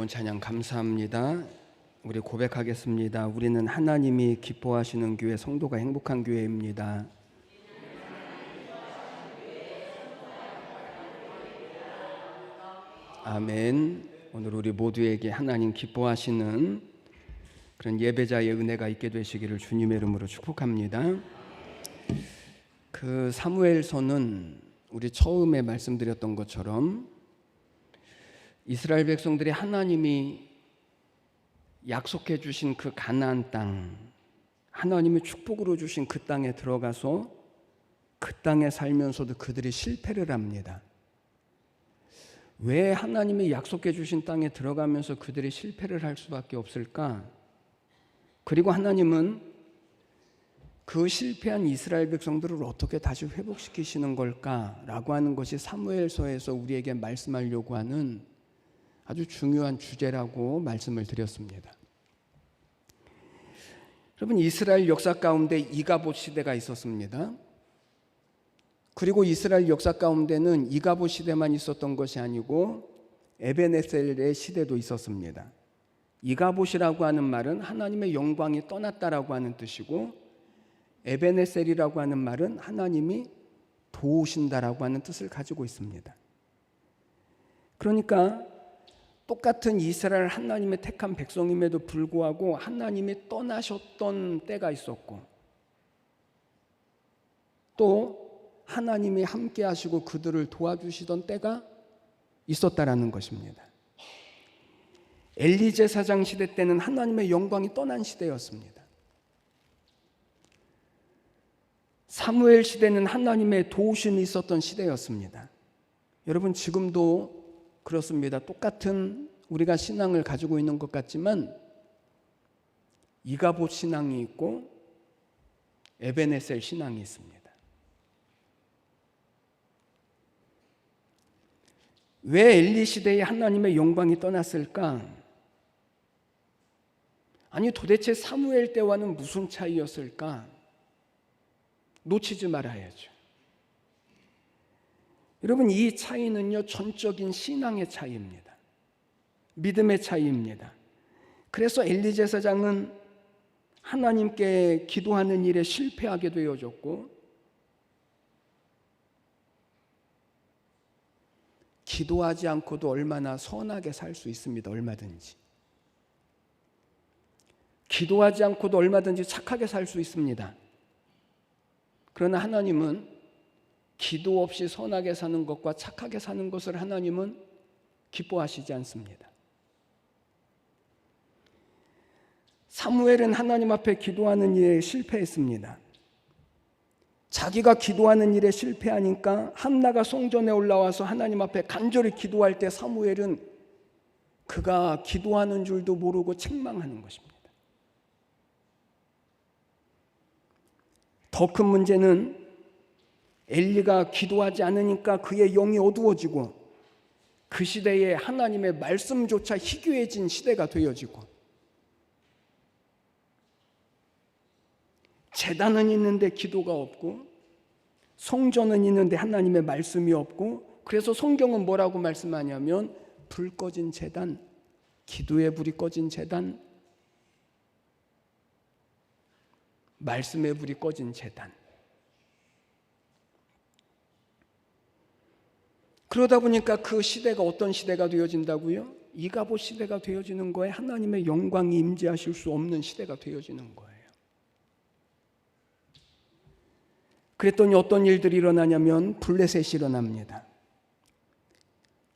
은혜로운 찬양 감사합니다. 우리 고백하겠습니다. 우리는 하나님이 기뻐하시는 교회, 성도가 행복한 교회입니다. 아멘. 오늘 우리 모두에게 하나님 기뻐하시는 그런 예배자의 은혜가 있게 되시기를 주님의 이름으로 축복합니다. 그 사무엘서는 우리 처음에 말씀드렸던 것처럼 이스라엘 백성들이 하나님이 약속해 주신 그 가나안 땅, 하나님이 축복으로 주신 그 땅에 들어가서 그 땅에 살면서도 그들이 실패를 합니다. 왜 하나님이 약속해 주신 땅에 들어가면서 그들이 실패를 할 수밖에 없을까? 그리고 하나님은 그 실패한 이스라엘 백성들을 어떻게 다시 회복시키시는 걸까라고 하는 것이 사무엘서에서 우리에게 말씀하려고 하는 아주 중요한 주제라고 말씀을 드렸습니다. 여러분, 이스라엘 역사 가운데 이가봇 시대가 있었습니다. 그리고 이스라엘 역사 가운데는 이가봇 시대만 있었던 것이 아니고 에벤에셀의 시대도 있었습니다. 이가봇이라고 하는 말은 하나님의 영광이 떠났다라고 하는 뜻이고, 에벤에셀이라고 하는 말은 하나님이 도우신다라고 하는 뜻을 가지고 있습니다. 그러니까 똑같은 이스라엘 하나님의 택한 백성임에도 불구하고 하나님이 떠나셨던 때가 있었고, 또 하나님이 함께 하시고 그들을 도와주시던 때가 있었다라는 것입니다. 엘리 제사장 시대 때는 하나님의 영광이 떠난 시대였습니다. 사무엘 시대는 하나님의 도우심이 있었던 시대였습니다. 여러분, 지금도 그렇습니다. 똑같은 우리가 신앙을 가지고 있는 것 같지만 이가봇 신앙이 있고 에벤에셀 신앙이 있습니다. 왜 엘리 시대에 하나님의 영광이 떠났을까? 아니, 도대체 사무엘 때와는 무슨 차이였을까? 놓치지 말아야죠. 여러분, 이 차이는요, 전적인 신앙의 차이입니다. 믿음의 차이입니다. 그래서 엘리 제사장은 하나님께 기도하는 일에 실패하게 되어졌고, 기도하지 않고도 얼마나 선하게 살 수 있습니다. 얼마든지. 기도하지 않고도 얼마든지 착하게 살 수 있습니다. 그러나 하나님은 기도 없이 선하게 사는 것과 착하게 사는 것을 하나님은 기뻐하시지 않습니다. 사무엘은 하나님 앞에 기도하는 일에 실패했습니다. 자기가 기도하는 일에 실패하니까 한나가 성전에 올라와서 하나님 앞에 간절히 기도할 때 사무엘은 그가 기도하는 줄도 모르고 책망하는 것입니다. 더 큰 문제는 엘리가 기도하지 않으니까 그의 영이 어두워지고 그 시대에 하나님의 말씀조차 희귀해진 시대가 되어지고, 제단은 있는데 기도가 없고 성전은 있는데 하나님의 말씀이 없고, 그래서 성경은 뭐라고 말씀하냐면 불 꺼진 제단, 기도의 불이 꺼진 제단, 말씀의 불이 꺼진 제단. 그러다 보니까 그 시대가 어떤 시대가 되어진다고요? 이가봇 시대가 되어지는 거예요. 하나님의 영광이 임재하실 수 없는 시대가 되어지는 거예요. 그랬더니 어떤 일들이 일어나냐면 블레셋이 일어납니다.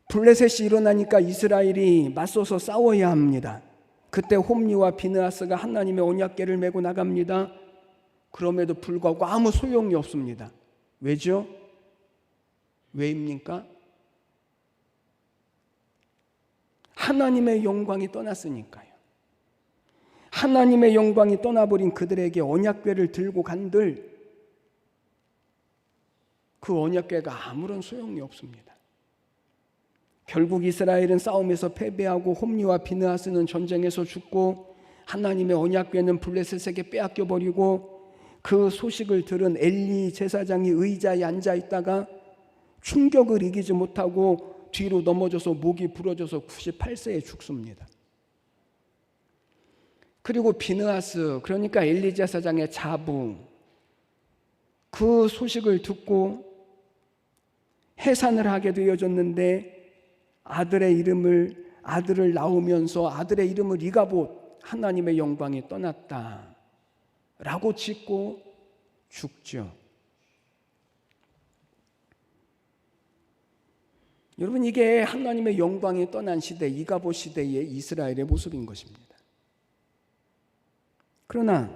블레셋이 일어나니까 이스라엘이 맞서서 싸워야 합니다. 그때 홈리와 비느하스가 하나님의 언약궤를 메고 나갑니다. 그럼에도 불구하고 아무 소용이 없습니다. 왜죠? 왜입니까? 하나님의 영광이 떠났으니까요. 하나님의 영광이 떠나버린 그들에게 언약궤를 들고 간들 그 언약궤가 아무런 소용이 없습니다. 결국 이스라엘은 싸움에서 패배하고 홈리와 비느하스는 전쟁에서 죽고 하나님의 언약궤는 블레셋에게 빼앗겨버리고, 그 소식을 들은 엘리 제사장이 의자에 앉아 있다가 충격을 이기지 못하고 뒤로 넘어져서 목이 부러져서 98세에 죽습니다. 그리고 비느하스, 그러니까 엘리 제사장의 자부, 그 소식을 듣고 해산을 하게 되어졌는데 아들을 낳으면서 아들의 이름을 이가봇, 하나님의 영광이 떠났다 라고 짓고 죽죠. 여러분, 이게 하나님의 영광이 떠난 시대, 이가봇 시대의 이스라엘의 모습인 것입니다. 그러나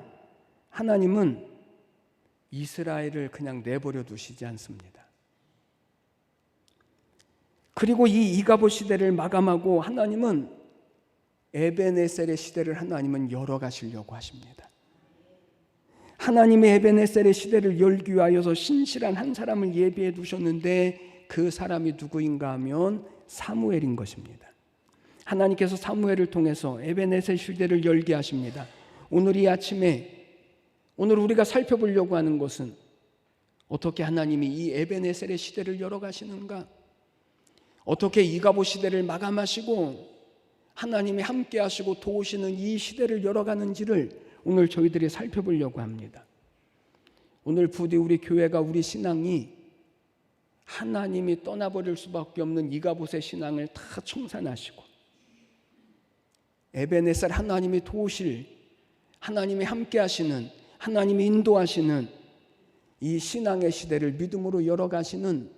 하나님은 이스라엘을 그냥 내버려 두시지 않습니다. 그리고 이 이가봇 시대를 마감하고 하나님은 에벤에셀의 시대를 하나님은 열어가시려고 하십니다. 하나님의 에벤에셀의 시대를 열기 위하여서 신실한 한 사람을 예비해 두셨는데 그 사람이 누구인가 하면 사무엘인 것입니다. 하나님께서 사무엘을 통해서 에벤에셀 시대를 열게 하십니다. 오늘 이 아침에 오늘 우리가 살펴보려고 하는 것은 어떻게 하나님이 이 에벤에셀의 시대를 열어가시는가, 어떻게 이가봇 시대를 마감하시고 하나님이 함께 하시고 도우시는 이 시대를 열어가는지를 오늘 저희들이 살펴보려고 합니다. 오늘 부디 우리 교회가, 우리 신앙이 하나님이 떠나버릴 수밖에 없는 이가봇의 신앙을 다 청산하시고 에벤에셀 하나님이 도우실, 하나님이 함께 하시는, 하나님이 인도하시는 이 신앙의 시대를 믿음으로 열어가시는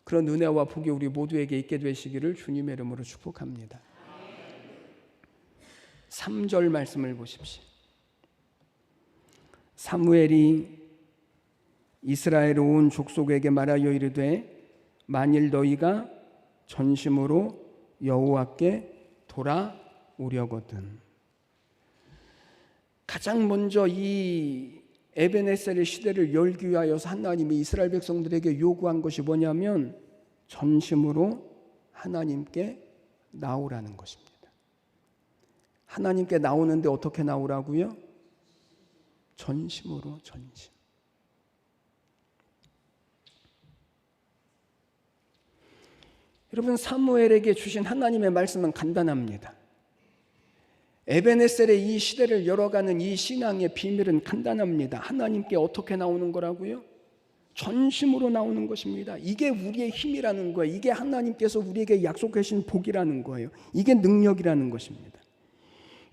그런 은혜와 복이 우리 모두에게 있게 되시기를 주님의 이름으로 축복합니다. 3절 말씀을 보십시오. 사무엘이 이스라엘 온 족속에게 말하여 이르되 만일 너희가 전심으로 여호와께 돌아오려거든. 가장 먼저 이 에벤에셀의 시대를 열기 위하여서 하나님이 이스라엘 백성들에게 요구한 것이 뭐냐면 전심으로 하나님께 나오라는 것입니다. 하나님께 나오는데 어떻게 나오라고요? 전심으로, 전심. 여러분, 사무엘에게 주신 하나님의 말씀은 간단합니다. 에벤에셀의 이 시대를 열어가는 이 신앙의 비밀은 간단합니다. 하나님께 어떻게 나오는 거라고요? 전심으로 나오는 것입니다. 이게 우리의 힘이라는 거예요. 이게 하나님께서 우리에게 약속해 주신 복이라는 거예요. 이게 능력이라는 것입니다.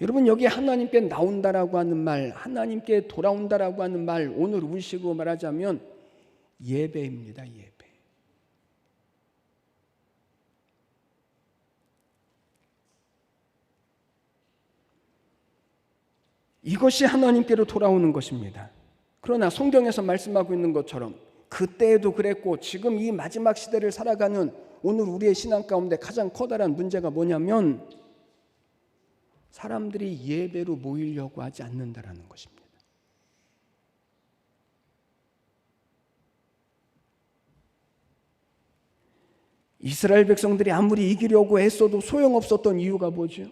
여러분, 여기 하나님께 나온다라고 하는 말, 하나님께 돌아온다라고 하는 말, 오늘 우리식으로 말하자면 예배입니다. 예배. 이것이 하나님께로 돌아오는 것입니다. 그러나 성경에서 말씀하고 있는 것처럼 그때에도 그랬고 지금 이 마지막 시대를 살아가는 오늘 우리의 신앙 가운데 가장 커다란 문제가 뭐냐면 사람들이 예배로 모이려고 하지 않는다라는 것입니다. 이스라엘 백성들이 아무리 이기려고 애써도 소용없었던 이유가 뭐죠?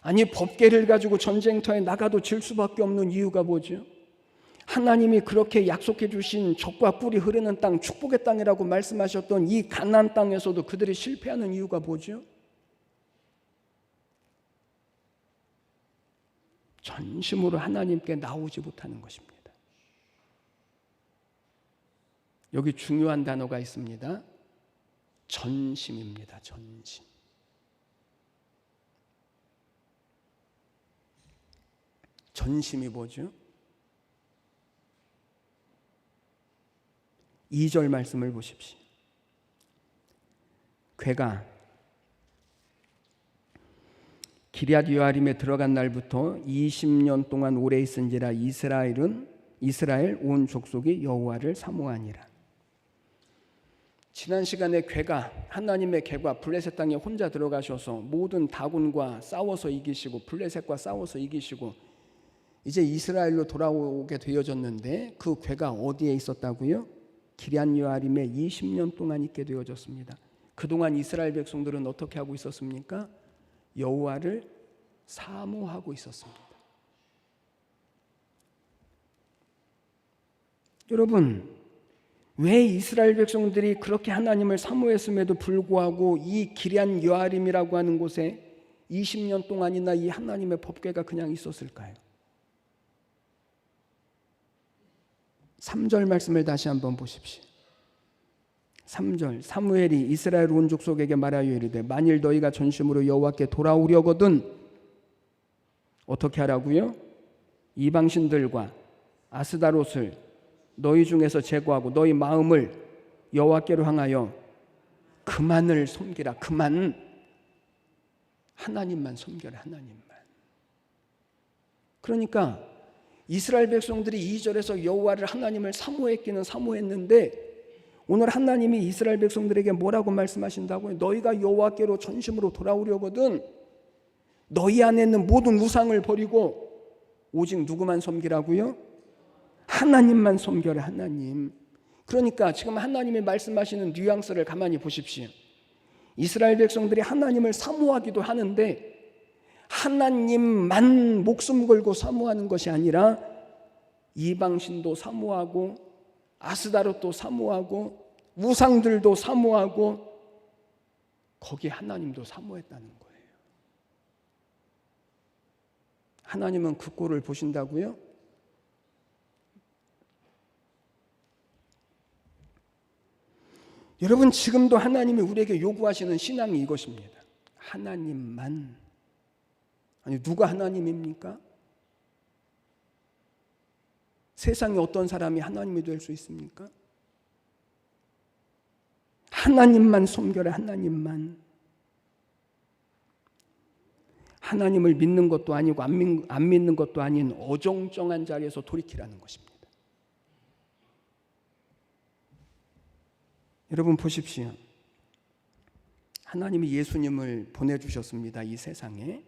아니, 법궤를 가지고 전쟁터에 나가도 질 수밖에 없는 이유가 뭐죠? 하나님이 그렇게 약속해 주신 젖과 꿀이 흐르는 땅, 축복의 땅이라고 말씀하셨던 이 가나안 땅에서도 그들이 실패하는 이유가 뭐죠? 전심으로 하나님께 나오지 못하는 것입니다. 여기 중요한 단어가 있습니다. 전심입니다. 전심. 전심이 뭐죠? 2절 말씀을 보십시오. 괴가 기럇 여아림에 들어간 날부터 20년 동안 오래 있은지라 이스라엘 온 족속이 여호와를 사모하니라. 지난 시간에 괴가, 하나님의 괴가 블레셋 땅에 혼자 들어가셔서 모든 다곤과 싸워서 이기시고 블레셋과 싸워서 이기시고 이제 이스라엘로 돌아오게 되어졌는데 그 괴가 어디에 있었다고요? 기럇 여아림에 20년 동안 있게 되어졌습니다. 그동안 이스라엘 백성들은 어떻게 하고 있었습니까? 여호와를 사모하고 있었습니다. 여러분, 왜 이스라엘 백성들이 그렇게 하나님을 사모했음에도 불구하고 이 기럇 여아림이라고 하는 곳에 20년 동안이나 이 하나님의 법궤가 그냥 있었을까요? 3절 말씀을 다시 한번 보십시오. 3절 사무엘이 이스라엘 온 족속에게 말하여 이르되 만일 너희가 전심으로 여호와께 돌아오려거든 어떻게 하라고요? 이방신들과 아스다롯을 너희 중에서 제거하고 너희 마음을 여호와께로 향하여 그만을 섬기라. 그만 하나님만 섬겨라. 하나님만. 그러니까 이스라엘 백성들이 2절에서 여호와를 하나님을 사모했기는 사모했는데 오늘 하나님이 이스라엘 백성들에게 뭐라고 말씀하신다고요? 너희가 여호와께로 전심으로 돌아오려거든 너희 안에 있는 모든 우상을 버리고 오직 누구만 섬기라고요? 하나님만 섬겨라. 하나님. 그러니까 지금 하나님이 말씀하시는 뉘앙스를 가만히 보십시오. 이스라엘 백성들이 하나님을 사모하기도 하는데 하나님만 목숨 걸고 사모하는 것이 아니라 이방신도 사모하고 아스다롯도 사모하고 우상들도 사모하고 거기에 하나님도 사모했다는 거예요. 하나님은 그 꼴을 보신다고요? 여러분 지금도 하나님이 우리에게 요구하시는 신앙이 이것입니다. 하나님만. 아니 누가 하나님입니까? 세상에 어떤 사람이 하나님이 될 수 있습니까? 하나님만 섬겨라. 하나님만. 하나님을 믿는 것도 아니고 안 믿는 것도 아닌 어정쩡한 자리에서 돌이키라는 것입니다. 여러분 보십시오. 하나님이 예수님을 보내주셨습니다. 이 세상에.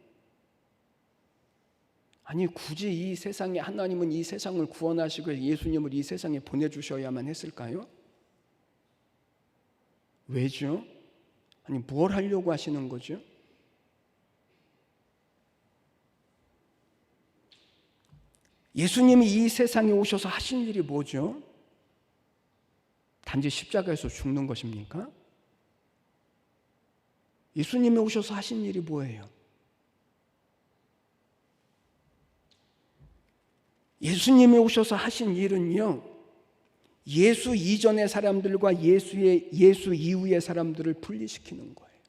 아니 굳이 이 세상에 하나님은 이 세상을 구원하시고 예수님을 이 세상에 보내주셔야만 했을까요? 왜죠? 아니 뭘 하려고 하시는 거죠? 예수님이 이 세상에 오셔서 하신 일이 뭐죠? 단지 십자가에서 죽는 것입니까? 예수님이 오셔서 하신 일이 뭐예요? 예수님이 오셔서 하신 일은요, 예수 이전의 사람들과 예수 이후의 사람들을 분리시키는 거예요.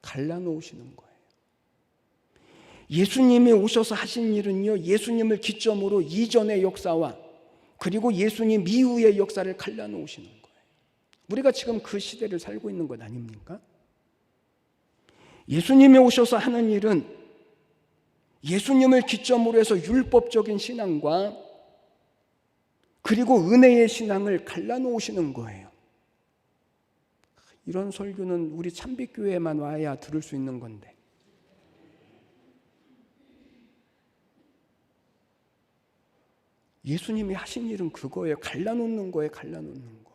갈라놓으시는 거예요. 예수님이 오셔서 하신 일은요, 예수님을 기점으로 이전의 역사와 그리고 예수님 이후의 역사를 갈라놓으시는 거예요. 우리가 지금 그 시대를 살고 있는 것 아닙니까? 예수님이 오셔서 하는 일은 예수님을 기점으로 해서 율법적인 신앙과 그리고 은혜의 신앙을 갈라놓으시는 거예요. 이런 설교는 우리 참빛교회만 와야 들을 수 있는 건데 예수님이 하신 일은 그거예요. 갈라놓는 거예요. 갈라놓는 거.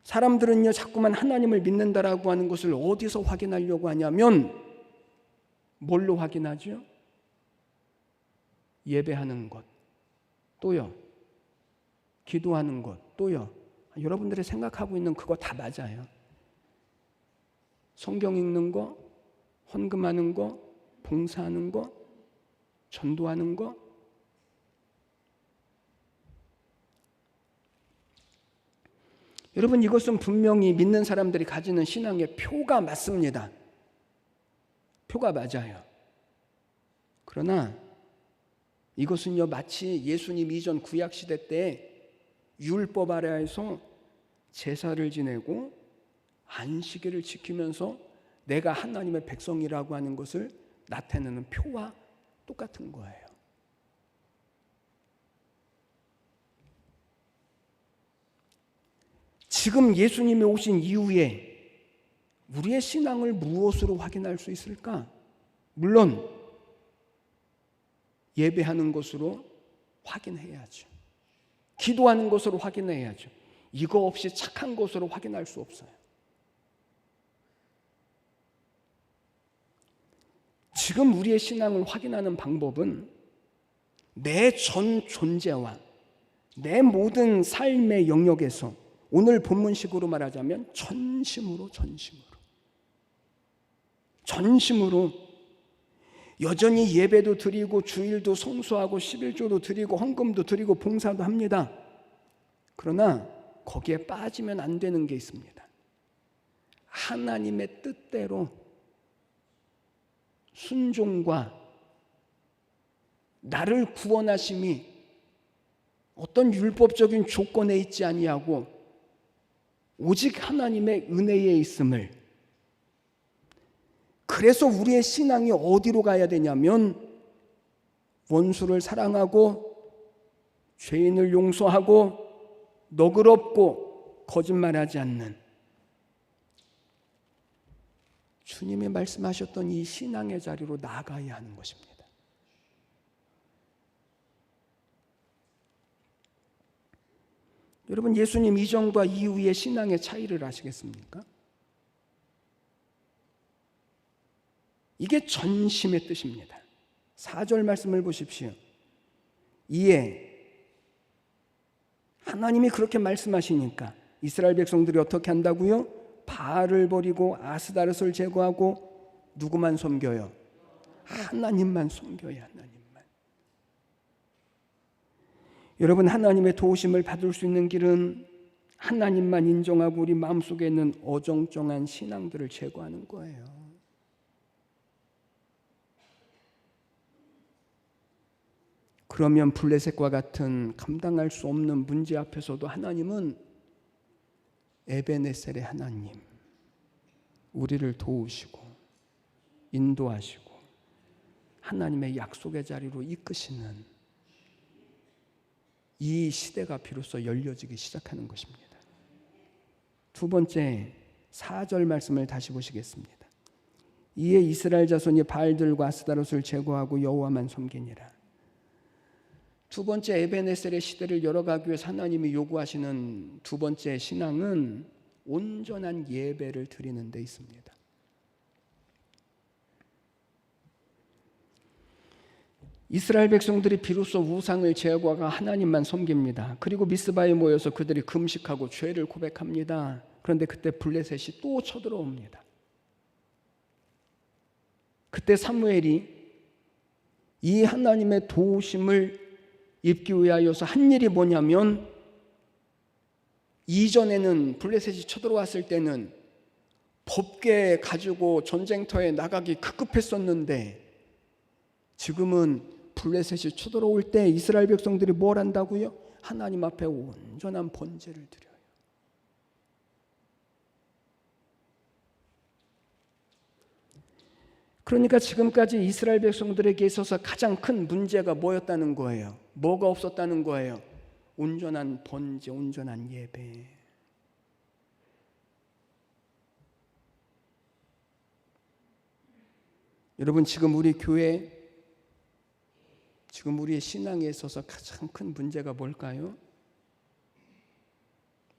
사람들은요 자꾸만 하나님을 믿는다라고 하는 것을 어디서 확인하려고 하냐면 뭘로 확인하죠? 예배하는 것, 또요 기도하는 것, 또요 여러분들이 생각하고 있는 그거 다 맞아요. 성경 읽는 거, 헌금하는 거, 봉사하는 거, 전도하는 거. 여러분 이것은 분명히 믿는 사람들이 가지는 신앙의 표가 맞습니다. 표가 맞아요. 그러나 이것은요 마치 예수님 이전 구약시대 때 율법 아래에서 제사를 지내고 안식일을 지키면서 내가 하나님의 백성이라고 하는 것을 나타내는 표와 똑같은 거예요. 지금 예수님이 오신 이후에 우리의 신앙을 무엇으로 확인할 수 있을까? 물론 예배하는 것으로 확인해야죠. 기도하는 것으로 확인해야죠. 이거 없이 착한 것으로 확인할 수 없어요. 지금 우리의 신앙을 확인하는 방법은 내 전 존재와 내 모든 삶의 영역에서 오늘 본문식으로 말하자면 전심으로 여전히 예배도 드리고 주일도 성수하고 11조도 드리고 헌금도 드리고 봉사도 합니다. 그러나 거기에 빠지면 안 되는 게 있습니다. 하나님의 뜻대로 순종과 나를 구원하심이 어떤 율법적인 조건에 있지 아니하고 오직 하나님의 은혜에 있음을, 그래서 우리의 신앙이 어디로 가야 되냐면 원수를 사랑하고 죄인을 용서하고 너그럽고 거짓말하지 않는 주님이 말씀하셨던 이 신앙의 자리로 나아가야 하는 것입니다. 여러분, 예수님 이전과 이후의 신앙의 차이를 아시겠습니까? 이게 전심의 뜻입니다. 4절 말씀을 보십시오. 이에 하나님이 그렇게 말씀하시니까 이스라엘 백성들이 어떻게 한다고요? 바알을 버리고 아스다롯을 제거하고 누구만 섬겨요? 하나님만 섬겨요. 하나님만. 여러분, 하나님의 도우심을 받을 수 있는 길은 하나님만 인정하고 우리 마음속에 있는 어정쩡한 신앙들을 제거하는 거예요. 그러면 블레셋과 같은 감당할 수 없는 문제 앞에서도 하나님은 에베네셀의 하나님, 우리를 도우시고 인도하시고 하나님의 약속의 자리로 이끄시는 이 시대가 비로소 열려지기 시작하는 것입니다. 두 번째, 4절 말씀을 다시 보시겠습니다. 이에 이스라엘 자손이 바알들과 아스다롯을 제거하고 여호와만 섬기니라. 두 번째 에베네셀의 시대를 열어가기 위해서 하나님이 요구하시는 두 번째 신앙은 온전한 예배를 드리는 데 있습니다. 이스라엘 백성들이 비로소 우상을 제거하고 하나님만 섬깁니다. 그리고 미스바에 모여서 그들이 금식하고 죄를 고백합니다. 그런데 그때 블레셋이 또 쳐들어옵니다. 그때 사무엘이 이 하나님의 도우심을 입기 위하여서 한 일이 뭐냐면, 이전에는 블레셋이 쳐들어왔을 때는 법궤 가지고 전쟁터에 나가기 급급했었는데 지금은 블레셋이 쳐들어올 때 이스라엘 백성들이 뭘 한다고요? 하나님 앞에 온전한 번제를 드려요. 그러니까 지금까지 이스라엘 백성들에게 있어서 가장 큰 문제가 뭐였다는 거예요? 뭐가 없었다는 거예요? 온전한 번제, 온전한 예배. 여러분, 지금 우리 교회, 지금 우리의 신앙에 있어서 가장 큰 문제가 뭘까요?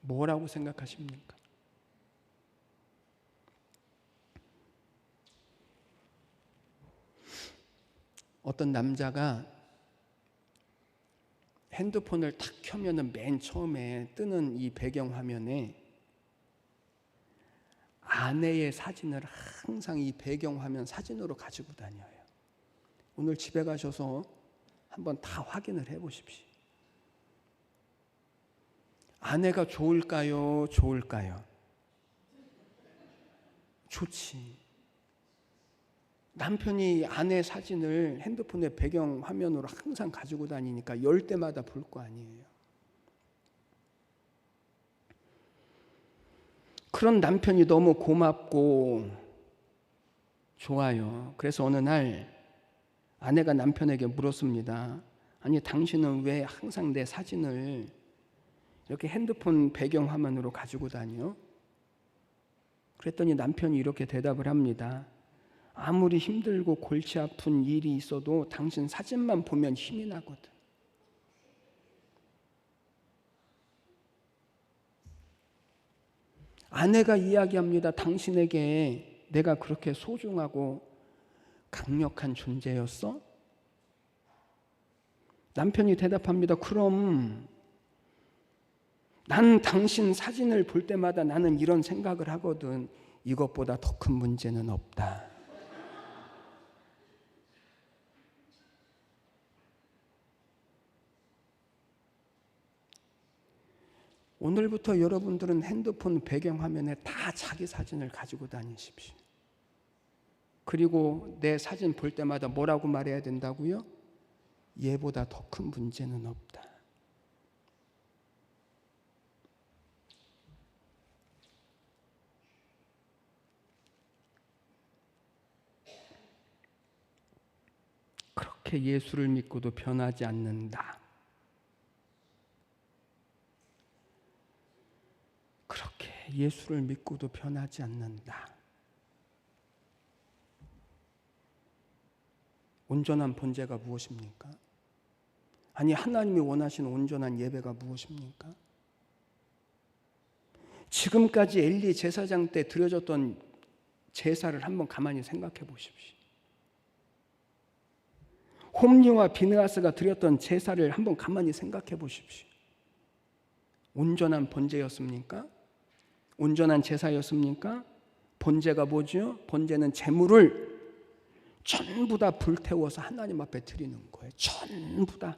뭐라고 생각하십니까? 어떤 남자가 핸드폰을 탁 켜면은 맨 처음에 뜨는 이 배경화면에 아내의 사진을 항상 이 배경화면 사진으로 가지고 다녀요. 오늘 집에 가셔서 한번 다 확인을 해보십시오. 아내가 좋을까요? 좋을까요? 좋지. 남편이 아내 사진을 핸드폰의 배경화면으로 항상 가지고 다니니까 열 때마다 볼 거 아니에요. 그런 남편이 너무 고맙고 좋아요. 그래서 어느 날 아내가 남편에게 물었습니다. 아니, 당신은 왜 항상 내 사진을 이렇게 핸드폰 배경화면으로 가지고 다녀? 그랬더니 남편이 이렇게 대답을 합니다. 아무리 힘들고 골치 아픈 일이 있어도 당신 사진만 보면 힘이 나거든. 아내가 이야기합니다. 당신에게 내가 그렇게 소중하고 강력한 존재였어? 남편이 대답합니다. 그럼 난 당신 사진을 볼 때마다 나는 이런 생각을 하거든. 이것보다 더 큰 문제는 없다. 오늘부터 여러분들은 핸드폰 배경화면에 다 자기 사진을 가지고 다니십시오. 그리고 내 사진 볼 때마다 뭐라고 말해야 된다고요? 얘보다 더 큰 문제는 없다. 그렇게 예수를 믿고도 변하지 않는다. 그렇게 예수를 믿고도 변하지 않는다. 온전한 번제가 무엇입니까? 아니, 하나님이 원하시는 온전한 예배가 무엇입니까? 지금까지 엘리 제사장 때 드려졌던 제사를 한번 가만히 생각해 보십시오. 홈리와 비느하스가 드렸던 제사를 한번 가만히 생각해 보십시오. 온전한 번제였습니까? 온전한 제사였습니까? 번제가 뭐죠? 번제는 제물을 전부 다 불태워서 하나님 앞에 드리는 거예요. 전부 다.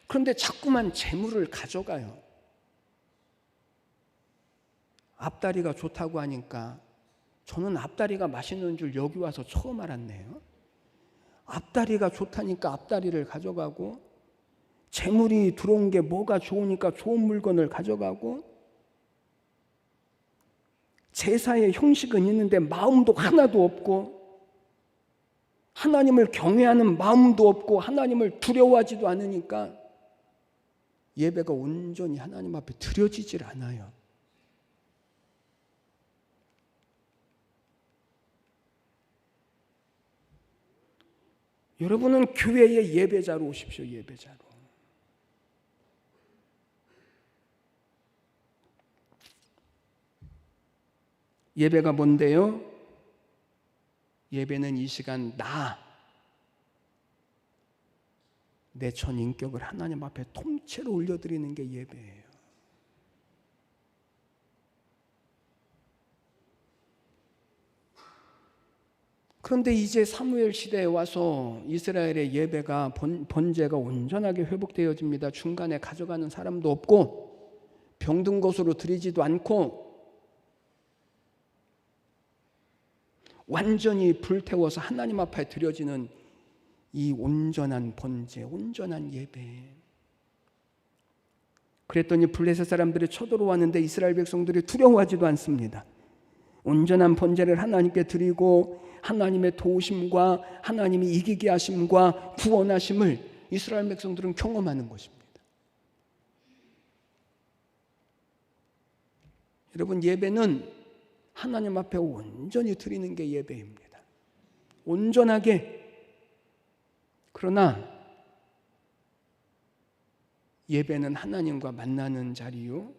그런데 자꾸만 제물을 가져가요. 앞다리가 좋다고 하니까 저는 앞다리가 맛있는 줄 여기 와서 처음 알았네요. 앞다리가 좋다니까 앞다리를 가져가고, 재물이 들어온 게 뭐가 좋으니까 좋은 물건을 가져가고, 제사의 형식은 있는데 마음도 하나도 없고, 하나님을 경외하는 마음도 없고, 하나님을 두려워하지도 않으니까 예배가 온전히 하나님 앞에 드려지질 않아요. 여러분은 교회의 예배자로 오십시오. 예배자로. 예배가 뭔데요? 예배는 이 시간 내 전 인격을 하나님 앞에 통째로 올려드리는 게 예배예요. 그런데 이제 사무엘 시대에 와서 이스라엘의 예배가 번제가 온전하게 회복되어집니다. 중간에 가져가는 사람도 없고 병든 것으로 드리지도 않고 완전히 불태워서 하나님 앞에 드려지는 이 온전한 번제, 온전한 예배. 그랬더니 블레셋 사람들이 쳐들어왔는데 이스라엘 백성들이 두려워하지도 않습니다. 온전한 번제를 하나님께 드리고 하나님의 도우심과 하나님이 이기게 하심과 구원하심을 이스라엘 백성들은 경험하는 것입니다. 여러분, 예배는 하나님 앞에 온전히 드리는 게 예배입니다. 온전하게. 그러나 예배는 하나님과 만나는 자리요,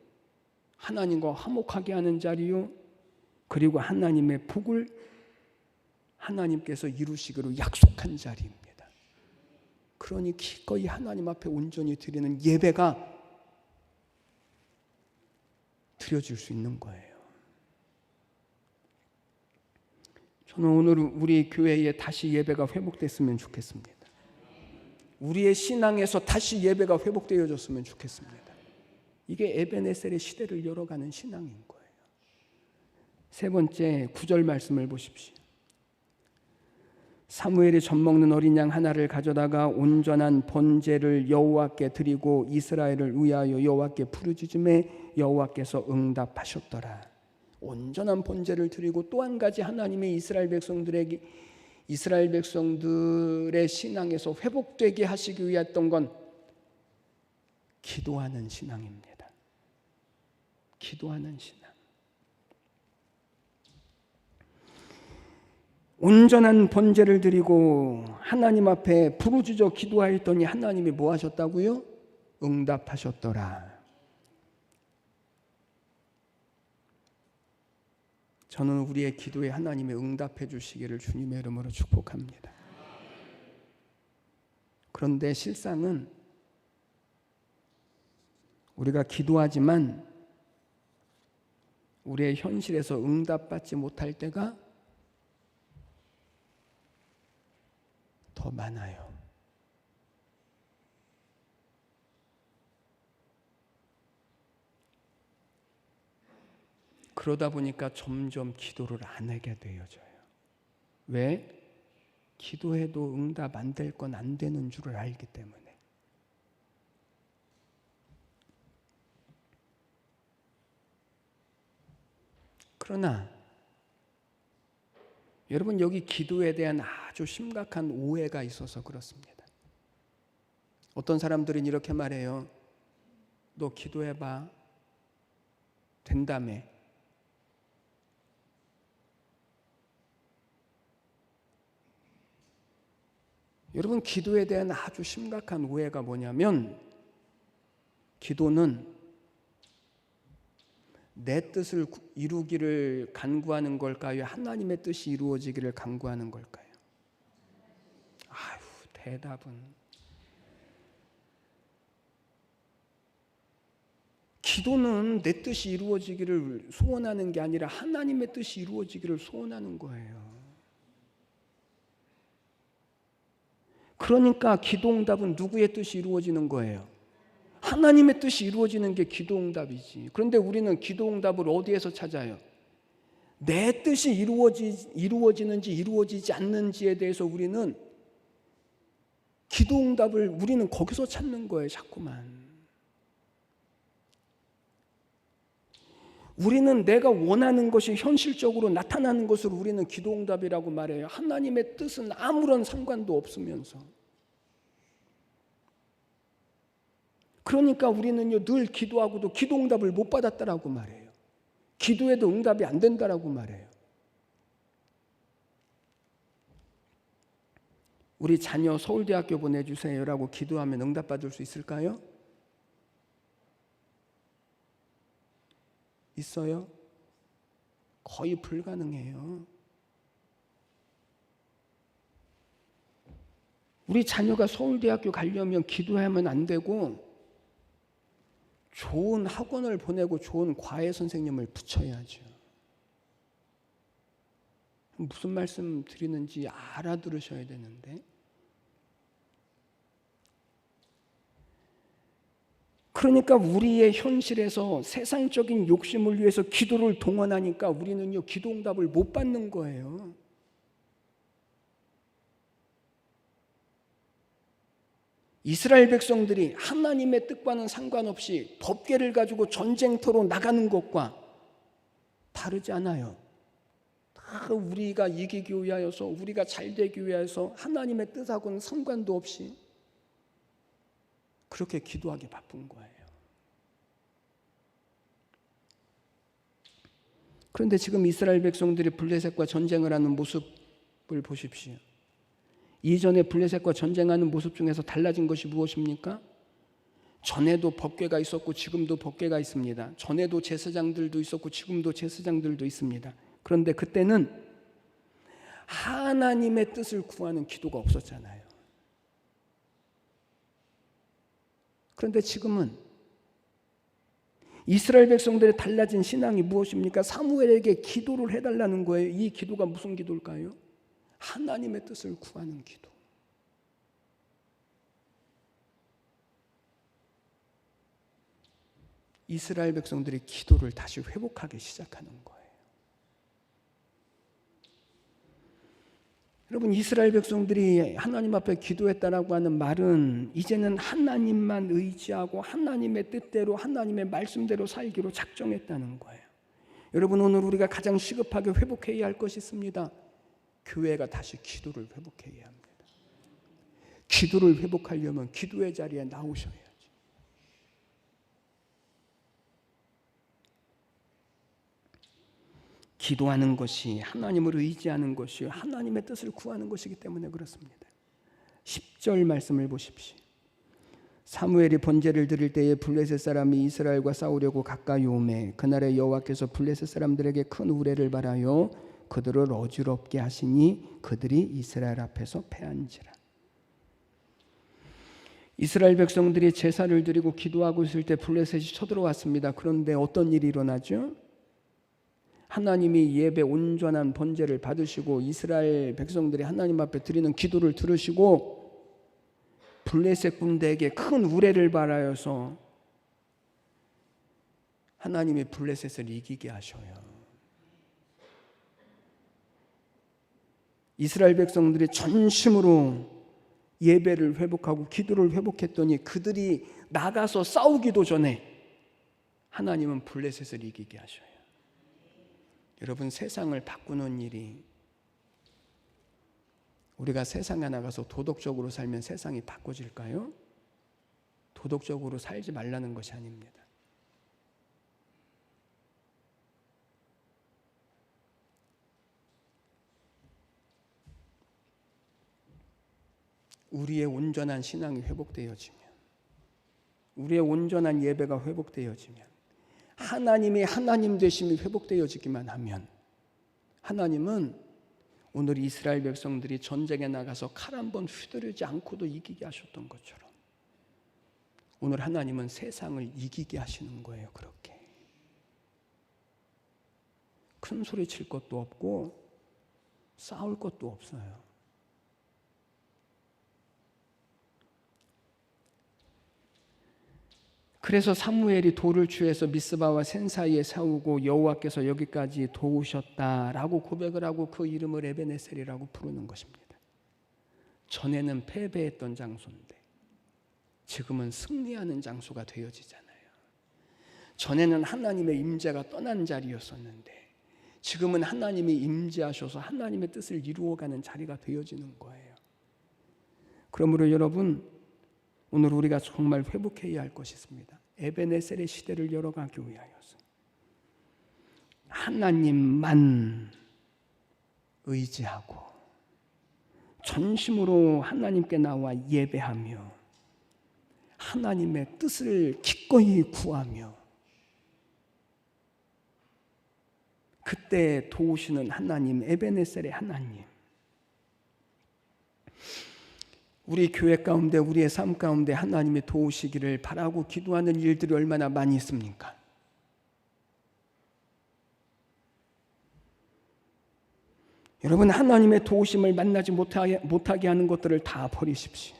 하나님과 화목하게 하는 자리요, 그리고 하나님의 복을 하나님께서 이루시기로 약속한 자리입니다. 그러니 기꺼이 하나님 앞에 온전히 드리는 예배가 드려질 수 있는 거예요. 저는 오늘 우리 교회에 다시 예배가 회복됐으면 좋겠습니다. 우리의 신앙에서 다시 예배가 회복되어졌으면 좋겠습니다. 이게 에베네셀의 시대를 열어가는 신앙인 거예요. 세 번째 9절 말씀을 보십시오. 사무엘이 젖먹는 어린 양 하나를 가져다가 온전한 번제를 여호와께 드리고 이스라엘을 위하여 여호와께 부르짖음에 여호와께서 응답하셨더라. 온전한 번제를 드리고 또 한 가지 하나님의 이스라엘 백성들의 신앙에서 회복되게 하시기 위했던 건 기도하는 신앙입니다. 기도하는 신앙. 온전한 번제를 드리고 하나님 앞에 부르짖어 기도하였더니 하나님이 뭐 하셨다고요? 응답하셨더라. 저는 우리의 기도에 하나님이 응답해 주시기를 주님의 이름으로 축복합니다. 그런데 실상은 우리가 기도하지만 우리의 현실에서 응답받지 못할 때가 더 많아요. 그러다 보니까 점점 기도를 안 하게 되어져요. 왜? 기도해도 응답 안 될 건 안 되는 줄을 알기 때문에. 그러나 여러분, 여기 기도에 대한 아주 심각한 오해가 있어서 그렇습니다. 어떤 사람들은 이렇게 말해요. 너 기도해봐. 된다며. 여러분, 기도에 대한 아주 심각한 오해가 뭐냐면, 기도는 내 뜻을 이루기를 간구하는 걸까요? 하나님의 뜻이 이루어지기를 간구하는 걸까요? 아유, 대답은 기도는 내 뜻이 이루어지기를 소원하는 게 아니라 하나님의 뜻이 이루어지기를 소원하는 거예요. 그러니까 기도응답은 누구의 뜻이 이루어지는 거예요? 하나님의 뜻이 이루어지는 게 기도응답이지. 그런데 우리는 기도응답을 어디에서 찾아요? 내 뜻이 이루어지는지 이루어지지 않는지에 대해서 우리는 기도응답을 우리는 거기서 찾는 거예요. 자꾸만. 우리는 내가 원하는 것이 현실적으로 나타나는 것을 우리는 기도응답이라고 말해요. 하나님의 뜻은 아무런 상관도 없으면서. 그러니까 우리는요, 늘 기도하고도 기도응답을 못 받았다라고 말해요. 기도해도 응답이 안 된다라고 말해요. 우리 자녀 서울대학교 보내주세요라고 기도하면 응답받을 수 있을까요? 있어요? 거의 불가능해요. 우리 자녀가 서울대학교 가려면 기도하면 안 되고 좋은 학원을 보내고 좋은 과외 선생님을 붙여야죠. 무슨 말씀 드리는지 알아들으셔야 되는데, 그러니까 우리의 현실에서 세상적인 욕심을 위해서 기도를 동원하니까 우리는요, 기도응답을 못 받는 거예요. 이스라엘 백성들이 하나님의 뜻과는 상관없이 법궤를 가지고 전쟁터로 나가는 것과 다르지 않아요. 다 우리가 이기기 위하여서, 우리가 잘되기 위하여서 하나님의 뜻하고는 상관도 없이 그렇게 기도하기 바쁜 거예요. 그런데 지금 이스라엘 백성들이 블레셋과 전쟁을 하는 모습을 보십시오. 이전에 블레셋과 전쟁하는 모습 중에서 달라진 것이 무엇입니까? 전에도 법궤가 있었고 지금도 법궤가 있습니다. 전에도 제사장들도 있었고 지금도 제사장들도 있습니다. 그런데 그때는 하나님의 뜻을 구하는 기도가 없었잖아요. 그런데 지금은 이스라엘 백성들의 달라진 신앙이 무엇입니까? 사무엘에게 기도를 해달라는 거예요. 이 기도가 무슨 기도일까요? 하나님의 뜻을 구하는 기도. 이스라엘 백성들이 기도를 다시 회복하기 시작하는 거예요. 여러분, 이스라엘 백성들이 하나님 앞에 기도했다라고 하는 말은 이제는 하나님만 의지하고 하나님의 뜻대로 하나님의 말씀대로 살기로 작정했다는 거예요. 여러분, 오늘 우리가 가장 시급하게 회복해야 할 것이 있습니다. 교회가 다시 기도를 회복해야 합니다. 기도를 회복하려면 기도의 자리에 나오셔야지. 기도하는 것이 하나님을 의지하는 것이요, 하나님의 뜻을 구하는 것이기 때문에 그렇습니다. 10절 말씀을 보십시오. 사무엘이 번제를 드릴 때에 블레셋 사람이 이스라엘과 싸우려고 가까이 오매 그날에 여호와께서 블레셋 사람들에게 큰 우레를 발하여 그들을 어지럽게 하시니 그들이 이스라엘 앞에서 패한지라. 이스라엘 백성들이 제사를 드리고 기도하고 있을 때 블레셋이 쳐들어왔습니다. 그런데 어떤 일이 일어나죠? 하나님이 예배 온전한 번제를 받으시고 이스라엘 백성들이 하나님 앞에 드리는 기도를 들으시고 블레셋 군대에게 큰 우레를 발하여서 하나님이 블레셋을 이기게 하셔요. 이스라엘 백성들이 전심으로 예배를 회복하고 기도를 회복했더니 그들이 나가서 싸우기도 전에 하나님은 블레셋을 이기게 하셔요. 여러분, 세상을 바꾸는 일이, 우리가 세상에 나가서 도덕적으로 살면 세상이 바꿔질까요? 도덕적으로 살지 말라는 것이 아닙니다. 우리의 온전한 신앙이 회복되어지면, 우리의 온전한 예배가 회복되어지면, 하나님이 하나님 되심이 회복되어지기만 하면 하나님은 오늘 이스라엘 백성들이 전쟁에 나가서 칼 한 번 휘두르지 않고도 이기게 하셨던 것처럼 오늘 하나님은 세상을 이기게 하시는 거예요. 그렇게 큰 소리 칠 것도 없고 싸울 것도 없어요. 그래서 사무엘이 돌을 취해서 미스바와 센 사이에 세우고 여호와께서 여기까지 도우셨다라고 고백을 하고 그 이름을 에베네셀이라고 부르는 것입니다. 전에는 패배했던 장소인데 지금은 승리하는 장소가 되어지잖아요. 전에는 하나님의 임재가 떠난 자리였었는데 지금은 하나님이 임재하셔서 하나님의 뜻을 이루어가는 자리가 되어지는 거예요. 그러므로 여러분, 오늘 우리가 정말 회복해야 할 것이 있습니다. 에베네셀의 시대를 열어가기 위하여서 하나님만 의지하고 전심으로 하나님께 나와 예배하며 하나님의 뜻을 기꺼이 구하며 그때 도우시는 하나님, 에베네셀의 하나님, 우리 교회 가운데, 우리의 삶 가운데 하나님이 도우시기를 바라고 기도하는 일들이 얼마나 많이 있습니까? 여러분, 하나님의 도우심을 만나지 못하게 하는 것들을 다 버리십시오.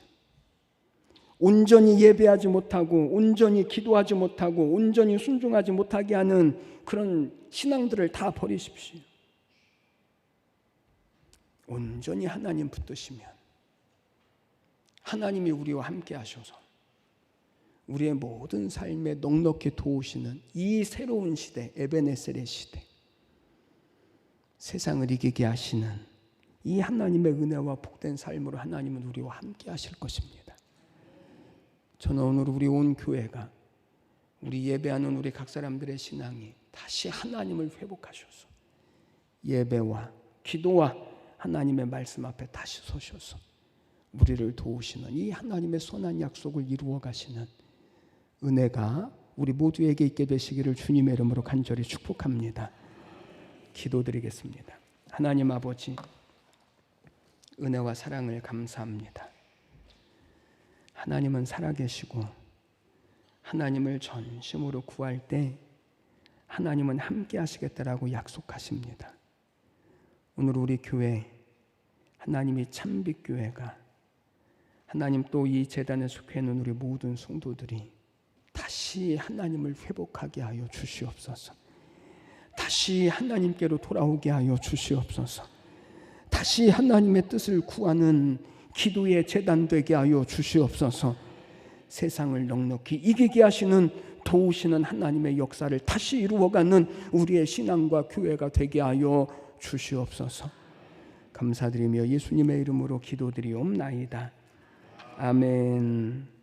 온전히 예배하지 못하고 온전히 기도하지 못하고 온전히 순종하지 못하게 하는 그런 신앙들을 다 버리십시오. 온전히 하나님 붙드시면 하나님이 우리와 함께 하셔서 우리의 모든 삶에 넉넉히 도우시는 이 새로운 시대, 에베네셀의 시대, 세상을 이기게 하시는 이 하나님의 은혜와 복된 삶으로 하나님은 우리와 함께 하실 것입니다. 저는 오늘 우리 온 교회가, 우리 예배하는 우리 각 사람들의 신앙이 다시 하나님을 회복하셔서 예배와 기도와 하나님의 말씀 앞에 다시 서셔서 우리를 도우시는 이 하나님의 선한 약속을 이루어 가시는 은혜가 우리 모두에게 있게 되시기를 주님의 이름으로 간절히 축복합니다. 기도드리겠습니다. 하나님 아버지, 은혜와 사랑을 감사합니다. 하나님은 살아계시고 하나님을 전심으로 구할 때 하나님은 함께 하시겠다라고 약속하십니다. 오늘 우리 교회, 하나님이 참빛교회가, 하나님 또 이 제단에 속해 있는 우리 모든 성도들이 다시 하나님을 회복하게 하여 주시옵소서. 다시 하나님께로 돌아오게 하여 주시옵소서. 다시 하나님의 뜻을 구하는 기도의 제단 되게 하여 주시옵소서. 세상을 넉넉히 이기게 하시는 도우시는 하나님의 역사를 다시 이루어가는 우리의 신앙과 교회가 되게 하여 주시옵소서. 감사드리며 예수님의 이름으로 기도드리옵나이다. 아멘.